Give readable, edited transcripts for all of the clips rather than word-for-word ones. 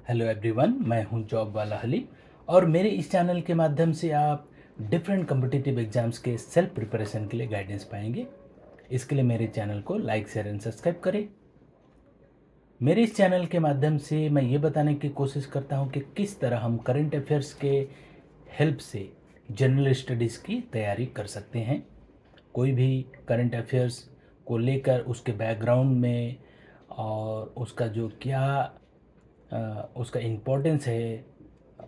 Hello everyone, मैं हूं job वाला हली और मेरे इस चैनल के माध्यम से आप डिफरेंट कम्पिटिटिव एग्जाम्स के सेल्फ प्रिपरेशन के लिए गाइडेंस पाएंगे। इसके लिए मेरे चैनल को लाइक शेयर एंड सब्सक्राइब करें। मेरे इस चैनल के माध्यम से मैं ये बताने की कोशिश करता हूं कि किस तरह हम करंट अफेयर्स के हेल्प से जनरल स्टडीज़ की तैयारी कर सकते हैं। कोई भी करंट अफेयर्स को लेकर उसके बैकग्राउंड में और उसका जो क्या उसका इम्पोर्टेंस है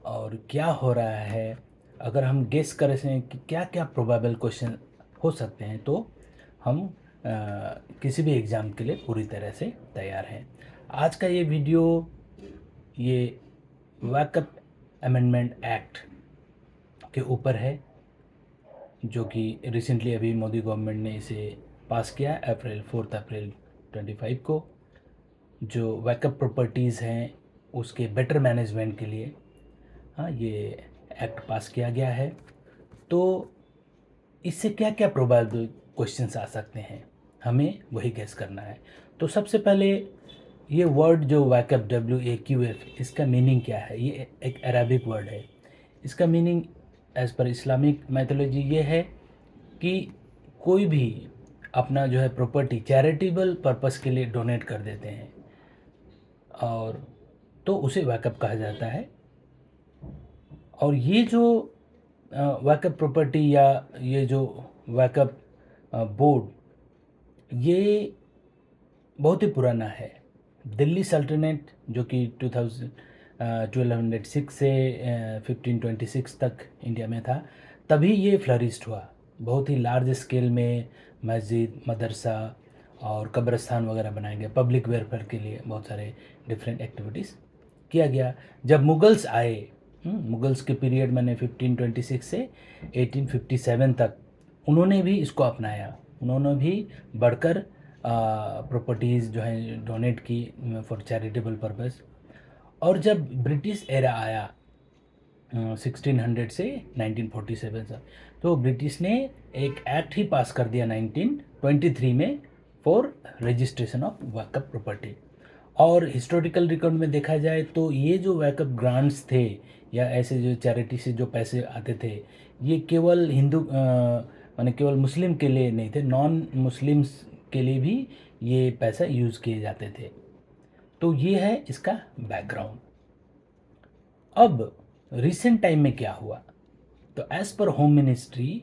और क्या हो रहा है, अगर हम गेस कर सकें कि क्या क्या प्रोबेबल क्वेश्चन हो सकते हैं तो हम किसी भी एग्ज़ाम के लिए पूरी तरह से तैयार हैं। आज का ये वीडियो ये वैकअप अमेंडमेंट एक्ट के ऊपर है, जो कि रिसेंटली अभी मोदी गवर्नमेंट ने इसे पास किया अप्रैल 4 अप्रैल 25 को। जो बैकअप प्रॉपर्टीज़ हैं उसके बेटर मैनेजमेंट के लिए हाँ ये एक्ट पास किया गया है। तो इससे क्या क्या प्रोबेबल क्वेश्चंस आ सकते हैं, हमें वही गेस करना है। तो सबसे पहले ये वर्ड जो वैकअप WAQF, इसका मीनिंग क्या है? ये एक अरबिक वर्ड है। इसका meaning as per Islamic mythology ये है कि कोई भी अपना जो है प्रॉपर्टी चैरिटेबल पर्पस के लिए डोनेट कर देते हैं और तो उसे वैकअप कहा जाता है। और ये जो वैकअप प्रॉपर्टी या ये जो वैकअप बोर्ड ये बहुत ही पुराना है। दिल्ली सल्तनत जो कि 1206 से 1526 तक इंडिया में था, तभी ये फ्लरिश्ड हुआ। बहुत ही लार्ज स्केल में मस्जिद, मदरसा और कब्रिस्तान वगैरह बनाए गए। पब्लिक वेलफेयर के लिए बहुत सारे डिफरेंट एक्टिविटीज़ किया गया। जब मुगल्स आए, मुगल्स के पीरियड मैंने 1526 से 1857 तक, उन्होंने भी इसको अपनाया। उन्होंने भी बढ़कर प्रॉपर्टीज़ जो है डोनेट की फॉर चैरिटेबल पर्पस। और जब ब्रिटिश एरा आया 1600 से 1947 तक, तो ब्रिटिश ने एक एक्ट ही पास कर दिया 1923 में फॉर रजिस्ट्रेशन ऑफ वैकअप प्रॉपर्टी। और हिस्टोरिकल रिकॉर्ड में देखा जाए तो ये जो वैकअप ग्रांट्स थे या ऐसे जो चैरिटी से जो पैसे आते थे, ये केवल हिंदू माने केवल मुस्लिम के लिए नहीं थे, नॉन मुस्लिम्स के लिए भी ये पैसा यूज़ किए जाते थे। तो ये है इसका बैकग्राउंड। अब रिसेंट टाइम में क्या हुआ? तो as per home ministry,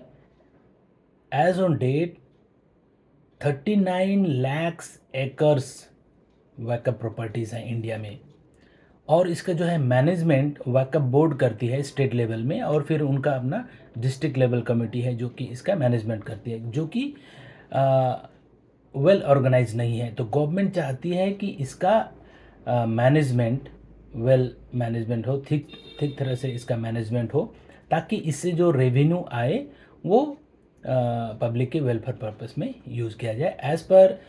as on date 39 lakhs acres Waqf properties हैं इंडिया में। और इसका जो है मैनेजमेंट वैकअप बोर्ड करती है स्टेट लेवल में, और फिर उनका अपना डिस्ट्रिक्ट लेवल कमेटी है जो कि इसका मैनेजमेंट करती है, जो कि वेल ऑर्गेनाइज नहीं है। तो गवर्नमेंट चाहती है कि इसका मैनेजमेंट वेल मैनेजमेंट हो, ठीक ठीक तरह से इसका मैनेजमेंट हो, ताकि इससे जो रेवेन्यू आए वो पब्लिक के वेलफेयर पर्पस में यूज़ किया जाए। As per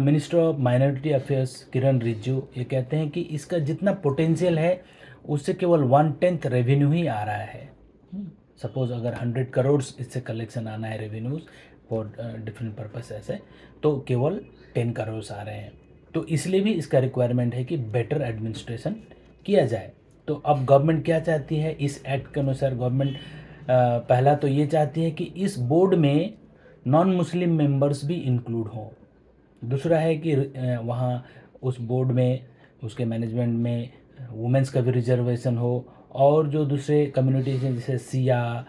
minister of minority affairs Kiren Rijiju ये कहते हैं कि इसका जितना पोटेंशियल है उससे केवल 1/10 रेवेन्यू ही आ रहा है। सपोज़ अगर 100 करोड़ इससे कलेक्शन आना है रेवेन्यूज़ फॉर डिफरेंट पर्पस ऐसे, तो केवल 10 करोड़ आ रहे हैं। तो इसलिए भी इसका रिक्वायरमेंट है कि बेटर एडमिनिस्ट्रेशन किया जाए। तो अब गवर्नमेंट क्या चाहती है? इस एक्ट के अनुसार गवर्नमेंट पहला तो ये चाहती है कि इस बोर्ड में नॉन मुस्लिम मेंबर्स भी इंक्लूड हों। दूसरा है कि वहाँ उस बोर्ड में, उसके मैनेजमेंट में वुमेंस का भी रिजर्वेशन हो, और जो दूसरे कम्युनिटीज हैं जैसे सिया,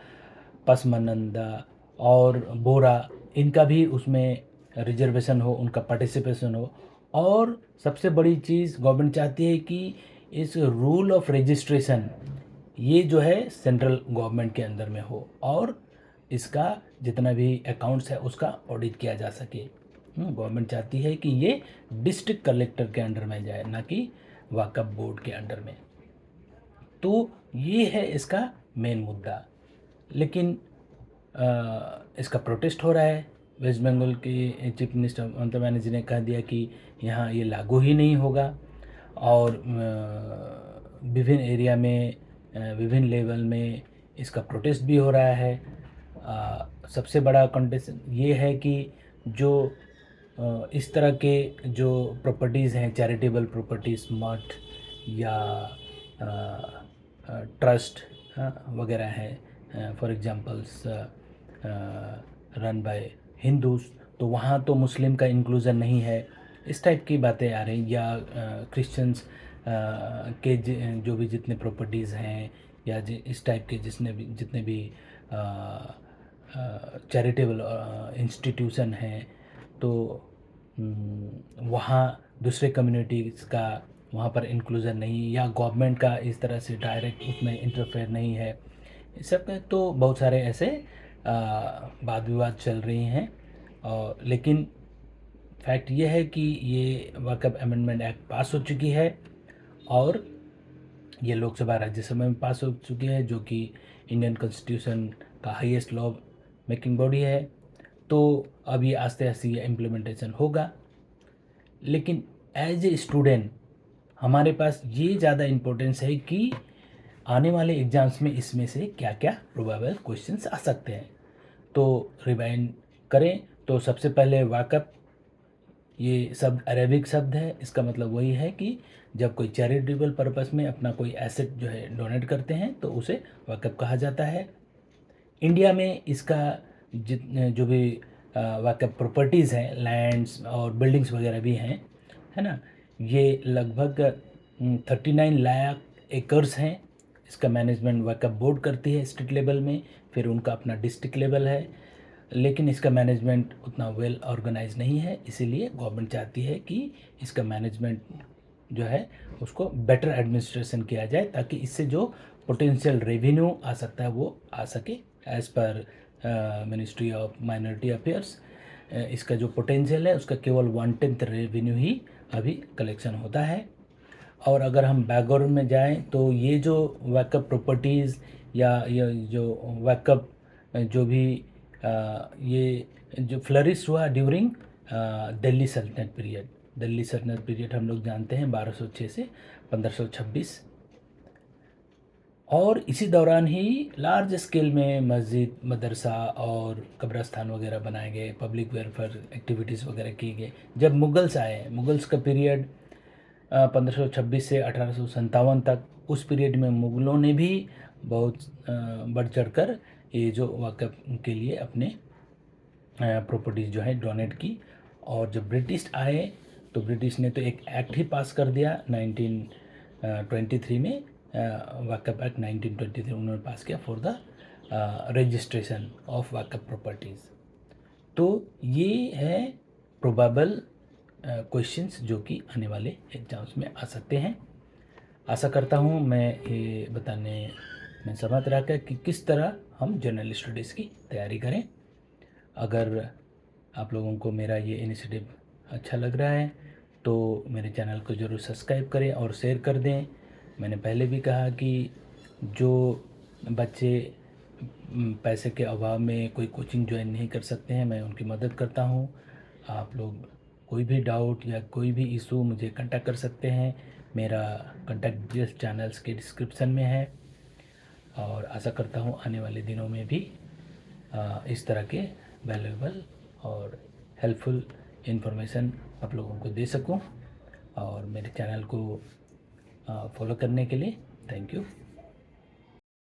पसमानंदा और बोरा, इनका भी उसमें रिजर्वेशन हो, उनका पार्टिसिपेशन हो। और सबसे बड़ी चीज़ गवर्नमेंट चाहती है कि इस रूल ऑफ रजिस्ट्रेशन ये जो है सेंट्रल गवर्नमेंट के अंदर में हो, और इसका जितना भी अकाउंट्स है उसका ऑडिट किया जा सके। गवर्नमेंट चाहती है कि ये डिस्ट्रिक्ट कलेक्टर के अंडर में जाए, ना कि वक्फ बोर्ड के अंडर में। तो ये है इसका मेन मुद्दा। लेकिन इसका प्रोटेस्ट हो रहा है। वेस्ट बंगाल के चीफ मिनिस्टर ममता बनर्जी ने कह दिया कि यहाँ ये लागू ही नहीं होगा। और विभिन्न एरिया में विभिन्न लेवल में इसका प्रोटेस्ट भी हो रहा है। सबसे बड़ा कंटेस्ट ये है कि जो इस तरह के जो प्रॉपर्टीज़ हैं, चैरिटेबल प्रॉपर्टीज़, मठ या ट्रस्ट वगैरह है, for examples run by Hindus, तो वहाँ तो मुस्लिम का इंक्लूज़न नहीं है, इस टाइप की बातें आ रही। या क्रिश्चियंस के जो भी जितने प्रॉपर्टीज़ हैं, या इस टाइप के जितने भी चैरिटेबल इंस्टीट्यूशन हैं, तो वहाँ दूसरे कम्युनिटीज़ का वहाँ पर इंक्लूज़न नहीं, या गवर्नमेंट का इस तरह से डायरेक्ट उसमें इंटरफेयर नहीं है। इस सब में तो बहुत सारे ऐसे वाद विवाद चल रही हैं। और लेकिन फैक्ट ये है कि ये वक़्फ़ अमेंडमेंट एक्ट पास हो चुकी है, और ये लोकसभा राज्यसभा में पास हो चुकी है, जो कि इंडियन कॉन्स्टिट्यूशन का हाईएस्ट लॉ मेकिंग बॉडी है। तो अब ये आस्ते आस्ते ये इम्प्लीमेंटेशन होगा। लेकिन एज ए स्टूडेंट हमारे पास ये ज़्यादा इम्पोर्टेंस है कि आने वाले एग्ज़ाम्स में इसमें से क्या क्या प्रोबेबल क्वेश्चंस आ सकते हैं। तो रिवाइंड करें तो सबसे पहले वाकफ, ये शब्द अरेबिक शब्द है। इसका मतलब वही है कि जब कोई चैरिटेबल पर्पस में अपना कोई एसेट जो है डोनेट करते हैं तो उसे वाकफ कहा जाता है। इंडिया में इसका जितने जो भी वाकफ प्रॉपर्टीज़ हैं, लैंड्स और बिल्डिंग्स वगैरह भी हैं, है ना, ये लगभग 39 लाख एकर्स हैं। इसका मैनेजमेंट वाकफ बोर्ड करती है स्टेट लेवल में, फिर उनका अपना डिस्ट्रिक्ट लेवल है। लेकिन इसका मैनेजमेंट उतना वेल ऑर्गेनाइज नहीं है, इसीलिए गवर्नमेंट चाहती है कि इसका मैनेजमेंट जो है उसको बेटर एडमिनिस्ट्रेशन किया जाए, ताकि इससे जो पोटेंशियल रेवेन्यू आ सकता है वो आ सके। As per ministry of minority affairs, इसका जो पोटेंशियल है उसका केवल 1/10 रेवेन्यू ही अभी कलेक्शन होता है। और अगर हम बैकग्राउंड में जाएं तो ये जो वैकअप प्रॉपर्टीज़ या ये जो वैकअप जो भी ये जो फ्लरिश हुआ ड्यूरिंग दिल्ली सल्तनत पीरियड। दिल्ली सल्तनत पीरियड हम लोग जानते हैं 1206 से 1526। और इसी दौरान ही लार्ज स्केल में मस्जिद, मदरसा और कब्रस्तान वगैरह बनाए गए, पब्लिक वेलफेयर एक्टिविटीज़ वगैरह की गई। जब मुगल्स आए, मुगल्स का पीरियड 1526 से 1857 तक, उस पीरियड में मुग़लों ने भी बहुत बढ़ चढ़ कर ये जो वक़्फ़ के लिए अपने प्रॉपर्टीज़ जो है डोनेट की। और जब ब्रिटिश आए तो ब्रिटिश ने तो एक एक्ट ही पास कर दिया 1923 में, वक़्फ़ एक्ट 1923 उन्होंने पास किया for the registration of Waqf properties. तो ये है प्रोबेबल क्वेश्चंस जो कि आने वाले एग्ज़ाम्स में आ सकते हैं। आशा करता हूँ मैं ये बताने में समर्थ रहा कि किस तरह हम जनरल स्टडीज़ की तैयारी करें। अगर आप लोगों को मेरा ये इनिशिएटिव अच्छा लग रहा है तो मेरे चैनल को ज़रूर सब्सक्राइब करें और शेयर कर दें। मैंने पहले भी कहा कि जो बच्चे पैसे के अभाव में कोई कोचिंग ज्वाइन नहीं कर सकते हैं, मैं उनकी मदद करता हूँ। आप लोग कोई भी डाउट या कोई भी इशू मुझे कांटेक्ट कर सकते हैं। मेरा कांटेक्ट डिटेल्स चैनल्स के डिस्क्रिप्शन में है। और आशा करता हूँ आने वाले दिनों में भी इस तरह के वैल्यूएबल और हेल्पफुल इन्फॉर्मेशन आप लोगों को दे सकूं। और मेरे चैनल को फॉलो करने के लिए थैंक यू।